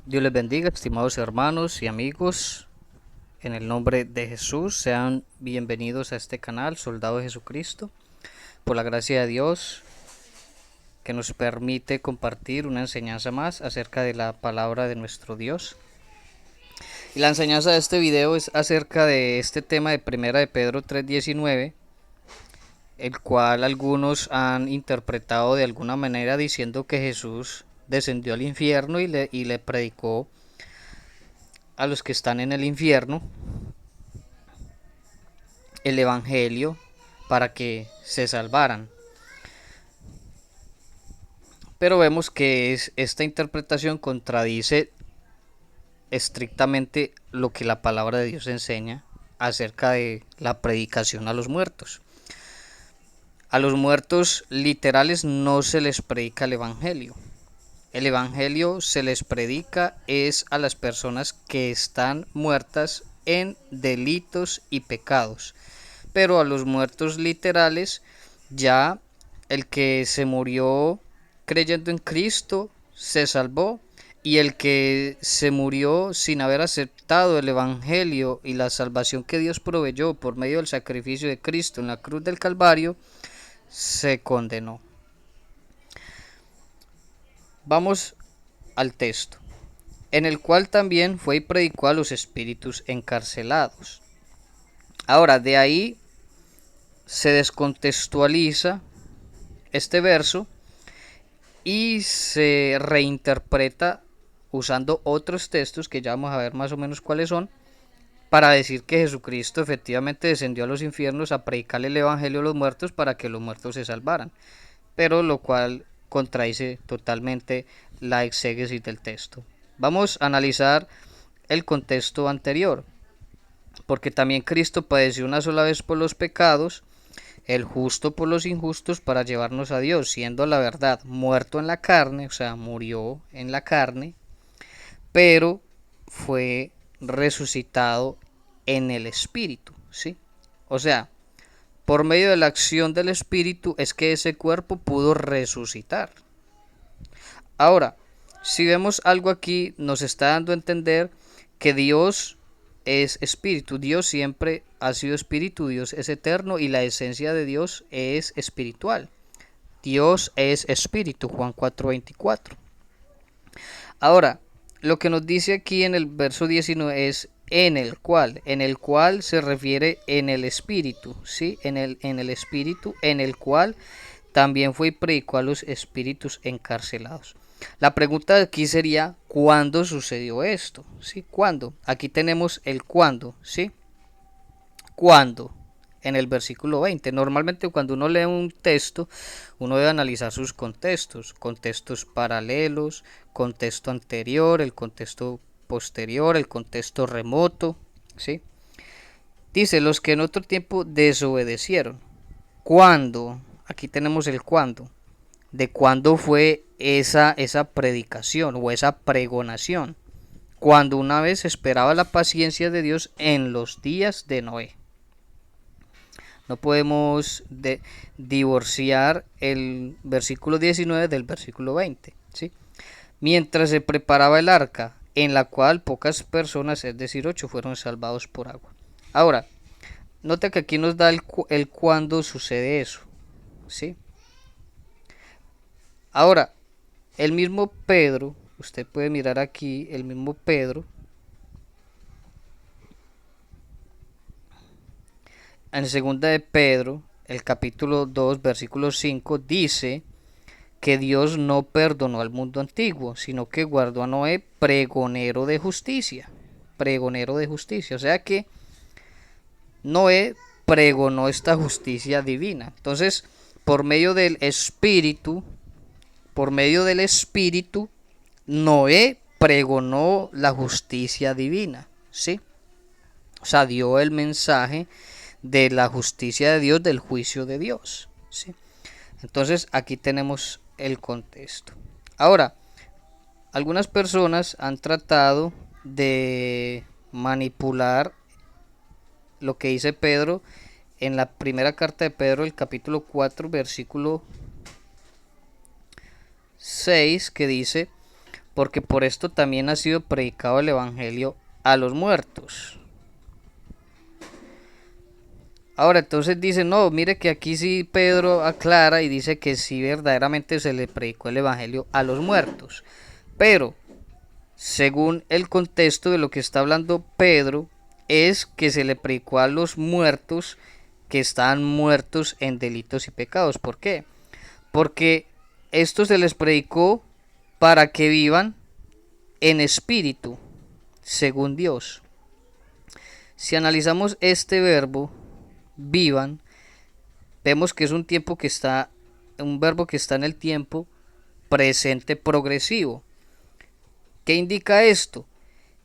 Dios les bendiga, estimados hermanos y amigos. En el nombre de Jesús, sean bienvenidos a este canal, Soldado de Jesucristo. Por la gracia de Dios, que nos permite compartir una enseñanza más acerca de la palabra de nuestro Dios. Y la enseñanza de este video es acerca de este tema de Primera de Pedro 3:19, el cual algunos han interpretado de alguna manera diciendo que Jesús descendió al infierno y le predicó a los que están en el infierno el evangelio para que se salvaran. Pero vemos que esta interpretación contradice estrictamente lo que la palabra de Dios enseña acerca de la predicación a los muertos. A los muertos literales no se les predica el evangelio. El evangelio se les predica es a las personas que están muertas en delitos y pecados. Pero a los muertos literales, ya el que se murió creyendo en Cristo se salvó, y el que se murió sin haber aceptado el evangelio y la salvación que Dios proveyó por medio del sacrificio de Cristo en la cruz del Calvario, se condenó. Vamos al texto, en el cual también fue y predicó a los espíritus encarcelados. Ahora, de ahí se descontextualiza este verso y se reinterpreta usando otros textos que ya vamos a ver más o menos cuáles son, para decir que Jesucristo efectivamente descendió a los infiernos a predicarle el evangelio a los muertos para que los muertos se salvaran, pero lo cual contradice totalmente la exégesis del texto. Vamos a analizar el contexto anterior, porque también Cristo padeció una sola vez por los pecados, el justo por los injustos, para llevarnos a Dios, siendo la verdad muerto en la carne, o sea, murió en la carne, pero fue resucitado en el espíritu, ¿sí? O sea, por medio de la acción del espíritu es que ese cuerpo pudo resucitar. Ahora, si vemos algo aquí, nos está dando a entender que Dios es espíritu. Dios siempre ha sido espíritu, Dios es eterno y la esencia de Dios es espiritual. Dios es espíritu, Juan 4:24. Ahora, lo que nos dice aquí en el verso 19 es en el cual se refiere en el espíritu, ¿sí? En el espíritu, en el cual también fue y predicó a los espíritus encarcelados. La pregunta aquí sería, ¿cuándo sucedió esto? ¿Sí? ¿Cuándo? Aquí tenemos el cuándo, ¿sí? ¿Cuándo? En el versículo 20. Normalmente cuando uno lee un texto, uno debe analizar sus contextos, contextos paralelos, contexto anterior, el contexto posterior, el contexto remoto, ¿sí? Dice, los que en otro tiempo desobedecieron. ¿Cuándo? Aquí tenemos el cuándo. De cuándo fue esa predicación o esa pregonación. Cuando una vez esperaba la paciencia de Dios en los días de Noé. No podemos divorciar el versículo 19 del versículo 20, ¿sí? Mientras se preparaba el arca, en la cual pocas personas, es decir, 8, fueron salvados por agua. Ahora, nota que aquí nos da el cuándo sucede eso, ¿sí? Ahora, el mismo Pedro, usted puede mirar aquí, el mismo Pedro, en segunda de Pedro, el capítulo 2, versículo 5, dice que Dios no perdonó al mundo antiguo, sino que guardó a Noé pregonero de justicia. Pregonero de justicia. O sea que Noé pregonó esta justicia divina. Entonces, por medio del Espíritu, por medio del Espíritu, Noé pregonó la justicia divina, ¿sí? O sea, dio el mensaje de la justicia de Dios, del juicio de Dios, ¿sí? Entonces, aquí tenemos el contexto. Ahora, algunas personas han tratado de manipular lo que dice Pedro en la primera carta de Pedro, el capítulo 4, versículo 6, que dice: porque por esto también ha sido predicado el evangelio a los muertos. Ahora entonces dice, no, mire que aquí sí Pedro aclara y dice que sí verdaderamente se le predicó el evangelio a los muertos. Pero, según el contexto de lo que está hablando Pedro, es que se le predicó a los muertos que estaban muertos en delitos y pecados. ¿Por qué? Porque esto se les predicó para que vivan en espíritu, según Dios. Si analizamos este verbo, vivan, vemos que es un verbo que está en el tiempo presente progresivo. ¿Qué indica esto?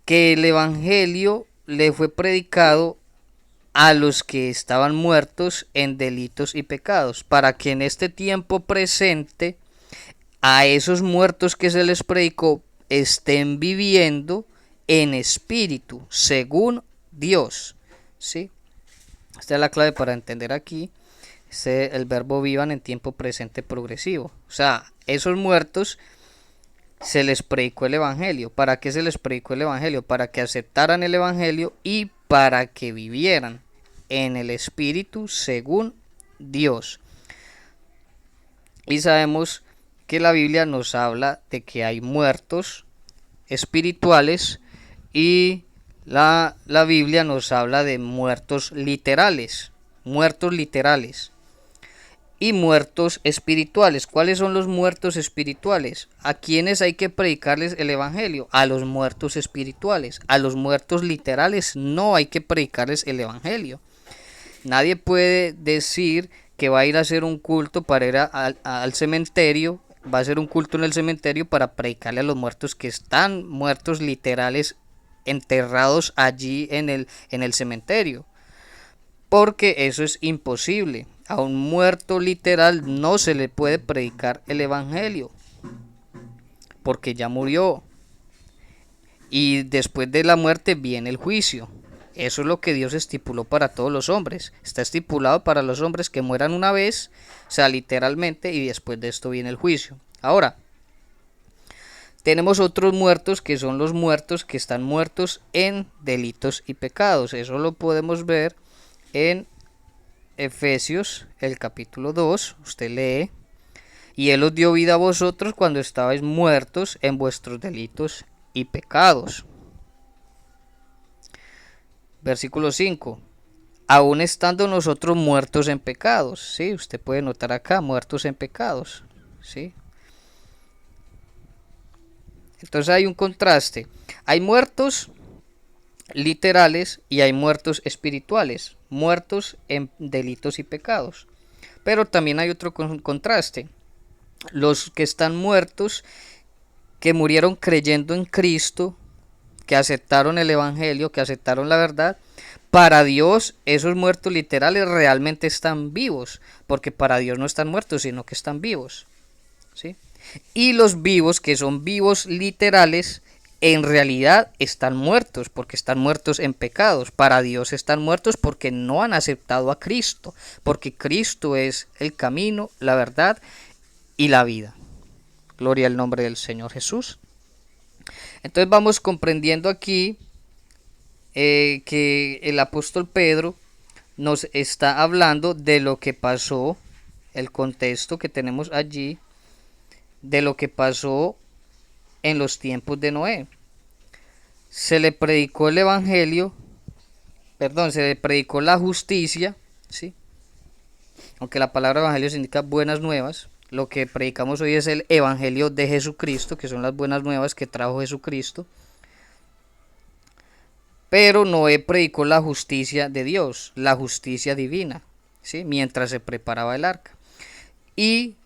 Que el evangelio le fue predicado a los que estaban muertos en delitos y pecados, para que en este tiempo presente a esos muertos que se les predicó estén viviendo en espíritu, según Dios. ¿Sí? Esta es la clave para entender aquí el verbo vivan en tiempo presente progresivo. O sea, esos muertos se les predicó el evangelio. ¿Para qué se les predicó el evangelio? Para que aceptaran el evangelio y para que vivieran en el espíritu según Dios. Y sabemos que la Biblia nos habla de que hay muertos espirituales y la Biblia nos habla de muertos literales y muertos espirituales. ¿Cuáles son los muertos espirituales? ¿A quiénes hay que predicarles el evangelio? A los muertos espirituales. A los muertos literales no hay que predicarles el evangelio. Nadie puede decir que va a ir a hacer un culto para ir al cementerio, va a hacer un culto en el cementerio para predicarle a los muertos que están muertos literales, enterrados allí en el cementerio. Porque eso es imposible. A un muerto literal no se le puede predicar el evangelio, porque ya murió. Y después de la muerte viene el juicio. Eso es lo que Dios estipuló para todos los hombres. Está estipulado para los hombres que mueran una vez, o sea, literalmente, y después de esto viene el juicio. Ahora, tenemos otros muertos que son los muertos que están muertos en delitos y pecados. Eso lo podemos ver en Efesios, el capítulo 2, usted lee, y Él os dio vida a vosotros cuando estabais muertos en vuestros delitos y pecados. Versículo 5. Aún estando nosotros muertos en pecados, ¿sí? Usted puede notar acá, muertos en pecados, ¿sí? Entonces hay un contraste. Hay muertos literales y hay muertos espirituales, muertos en delitos y pecados. Pero también hay otro contraste. Los que están muertos, que murieron creyendo en Cristo, que aceptaron el evangelio, que aceptaron la verdad, para Dios esos muertos literales realmente están vivos, porque para Dios no están muertos, sino que están vivos, ¿sí? Y los vivos, que son vivos literales, en realidad están muertos, porque están muertos en pecados. Para Dios están muertos porque no han aceptado a Cristo, porque Cristo es el camino, la verdad y la vida. Gloria al nombre del Señor Jesús. Entonces vamos comprendiendo aquí que el apóstol Pedro nos está hablando de lo que pasó, el contexto que tenemos allí, de lo que pasó en los tiempos de Noé. Se le predicó el evangelio, se le predicó la justicia, ¿sí? Aunque la palabra evangelio significa buenas nuevas, lo que predicamos hoy es el evangelio de Jesucristo, que son las buenas nuevas que trajo Jesucristo. Pero Noé predicó la justicia de Dios, la justicia divina, ¿sí? Mientras se preparaba el arca. Y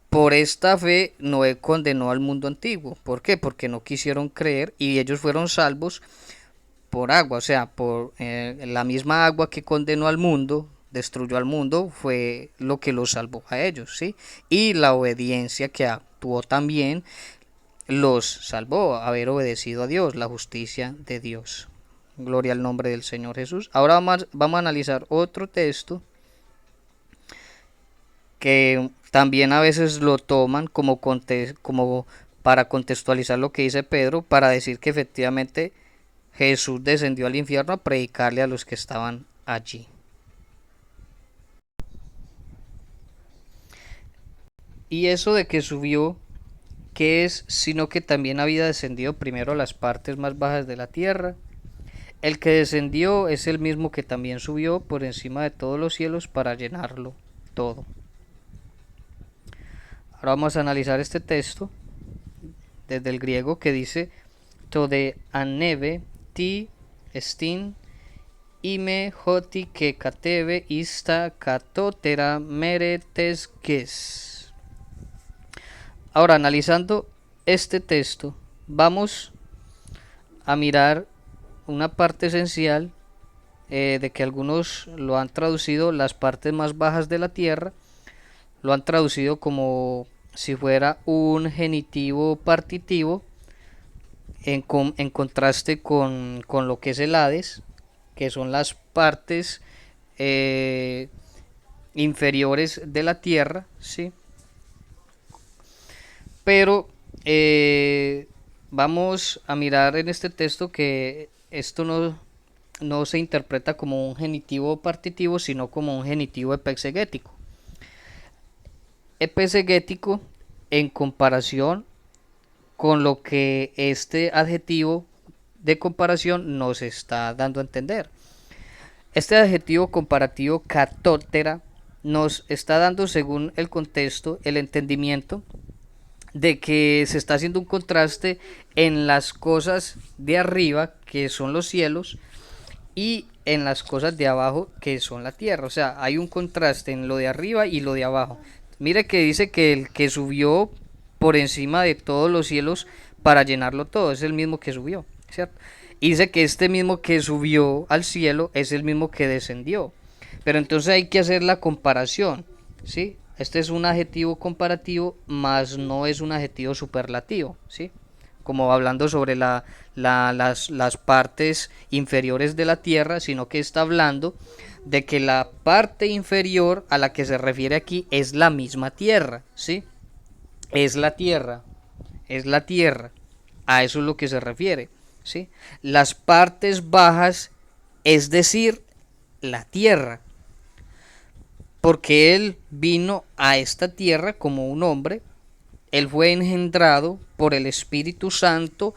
por esta fe Noé condenó al mundo antiguo. ¿Por qué? Porque no quisieron creer y ellos fueron salvos por agua, o sea, por la misma agua que condenó al mundo, destruyó al mundo, fue lo que los salvó a ellos, ¿sí? Y la obediencia que actuó también los salvó, haber obedecido a Dios, la justicia de Dios. Gloria al nombre del Señor Jesús. Ahora vamos a analizar otro texto que también a veces lo toman como para contextualizar lo que dice Pedro, para decir que efectivamente Jesús descendió al infierno a predicarle a los que estaban allí. Y eso de que subió, ¿qué es? Sino que también había descendido primero a las partes más bajas de la tierra. El que descendió es el mismo que también subió por encima de todos los cielos para llenarlo todo. Ahora vamos a analizar este texto desde el griego que dice Tode aneve ti estin ime hoti que kateve ista katotera meretes ges. Ahora, analizando este texto, vamos a mirar una parte esencial de que algunos lo han traducido las partes más bajas de la tierra, lo han traducido como si fuera un genitivo partitivo en contraste con lo que es el Hades, que son las partes inferiores de la tierra, ¿sí? Pero vamos a mirar en este texto que esto no se interpreta como un genitivo partitivo, sino como un genitivo epexegético. Epexegético en comparación con lo que este adjetivo de comparación nos está dando a entender. Este adjetivo comparativo catótera nos está dando, según el contexto, el entendimiento de que se está haciendo un contraste en las cosas de arriba, que son los cielos, y en las cosas de abajo, que son la tierra. O sea, hay un contraste en lo de arriba y lo de abajo. Mire que dice que el que subió por encima de todos los cielos para llenarlo todo es el mismo que subió, ¿cierto? Y dice que este mismo que subió al cielo es el mismo que descendió. Pero entonces hay que hacer la comparación, ¿sí? Este es un adjetivo comparativo, más no es un adjetivo superlativo, ¿sí? Como hablando sobre las partes inferiores de la tierra, sino que está hablando de que la parte inferior a la que se refiere aquí es la misma tierra, ¿sí? Es la tierra, es la tierra, a eso es lo que se refiere, ¿sí? Las partes bajas, es decir, la tierra, porque él vino a esta tierra como un hombre, él fue engendrado por el Espíritu Santo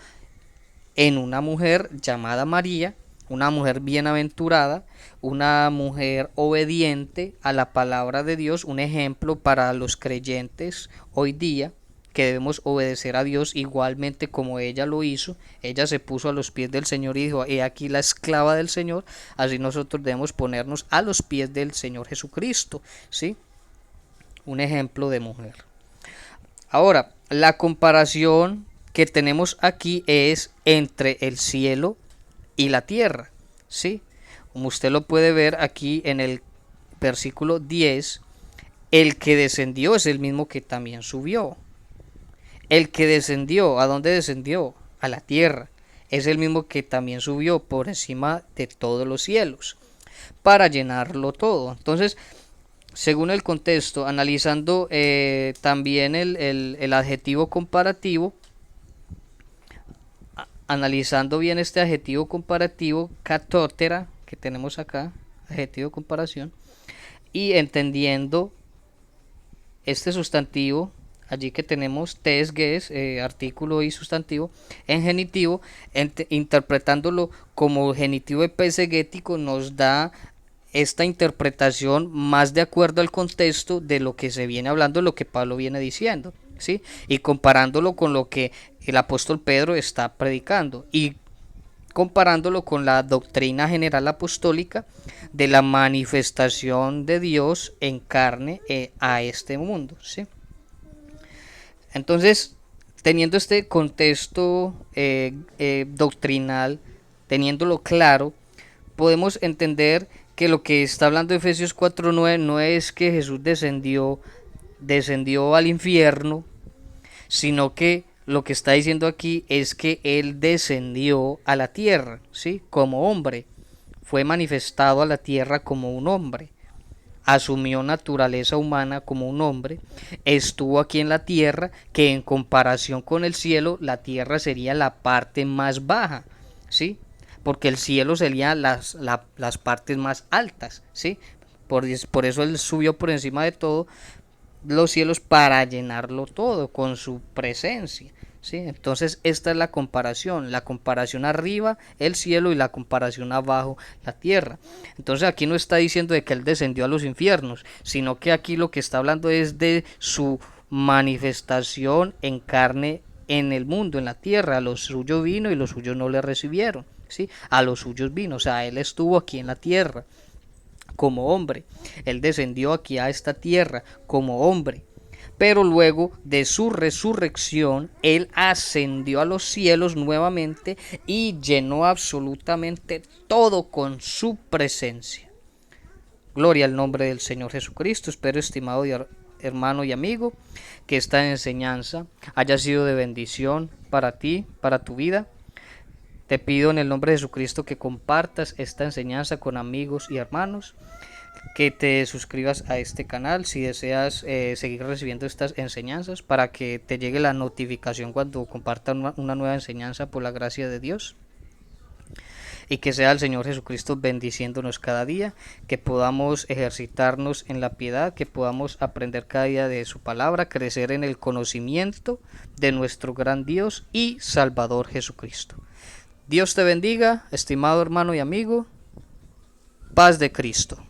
en una mujer llamada María, una mujer bienaventurada, una mujer obediente a la palabra de Dios, un ejemplo para los creyentes hoy día, que debemos obedecer a Dios igualmente como ella lo hizo. Ella se puso a los pies del Señor y dijo, he aquí la esclava del Señor. Así nosotros debemos ponernos a los pies del Señor Jesucristo, ¿sí? Un ejemplo de mujer. Ahora, la comparación que tenemos aquí es entre el cielo y la tierra, ¿sí? Como usted lo puede ver aquí en el versículo 10, el que descendió es el mismo que también subió. El que descendió, ¿a dónde descendió? A la tierra. Es el mismo que también subió por encima de todos los cielos, para llenarlo todo. Entonces, según el contexto, analizando también el adjetivo comparativo, analizando bien este adjetivo comparativo, catótera, que tenemos acá, adjetivo de comparación, y entendiendo este sustantivo, allí que tenemos tes, ges, artículo y sustantivo, en genitivo, interpretándolo como genitivo epesegético, nos da esta interpretación más de acuerdo al contexto de lo que se viene hablando, lo que Pablo viene diciendo, ¿sí? Y comparándolo con lo que el apóstol Pedro está predicando y comparándolo con la doctrina general apostólica de la manifestación de Dios en carne a este mundo, ¿sí? Entonces, teniendo este contexto doctrinal, teniéndolo claro, podemos entender que lo que está hablando Efesios 4:9 no es que Jesús descendió al infierno, sino que lo que está diciendo aquí es que él descendió a la tierra, ¿sí? Como hombre, fue manifestado a la tierra como un hombre, asumió naturaleza humana como un hombre, estuvo aquí en la tierra, que en comparación con el cielo, la tierra sería la parte más baja, ¿sí? Porque el cielo sería las partes más altas, ¿sí? Por eso él subió por encima de todo los cielos para llenarlo todo con su presencia. ¿Sí? Entonces esta es la comparación arriba el cielo y la comparación abajo la tierra. Entonces aquí no está diciendo de que él descendió a los infiernos, sino que aquí lo que está hablando es de su manifestación en carne en el mundo, en la tierra. A los suyos vino y los suyos no le recibieron, ¿sí? A los suyos vino, o sea, él estuvo aquí en la tierra como hombre, él descendió aquí a esta tierra como hombre, pero luego de su resurrección, él ascendió a los cielos nuevamente y llenó absolutamente todo con su presencia. Gloria al nombre del Señor Jesucristo. Espero, estimado hermano y amigo, que esta enseñanza haya sido de bendición para ti, para tu vida. Te pido en el nombre de Jesucristo que compartas esta enseñanza con amigos y hermanos, que te suscribas a este canal si deseas seguir recibiendo estas enseñanzas, para que te llegue la notificación cuando comparta una nueva enseñanza por la gracia de Dios, y que sea el Señor Jesucristo bendiciéndonos cada día, que podamos ejercitarnos en la piedad, que podamos aprender cada día de su palabra, crecer en el conocimiento de nuestro gran Dios y Salvador Jesucristo. Dios te bendiga, estimado hermano y amigo. Paz de Cristo.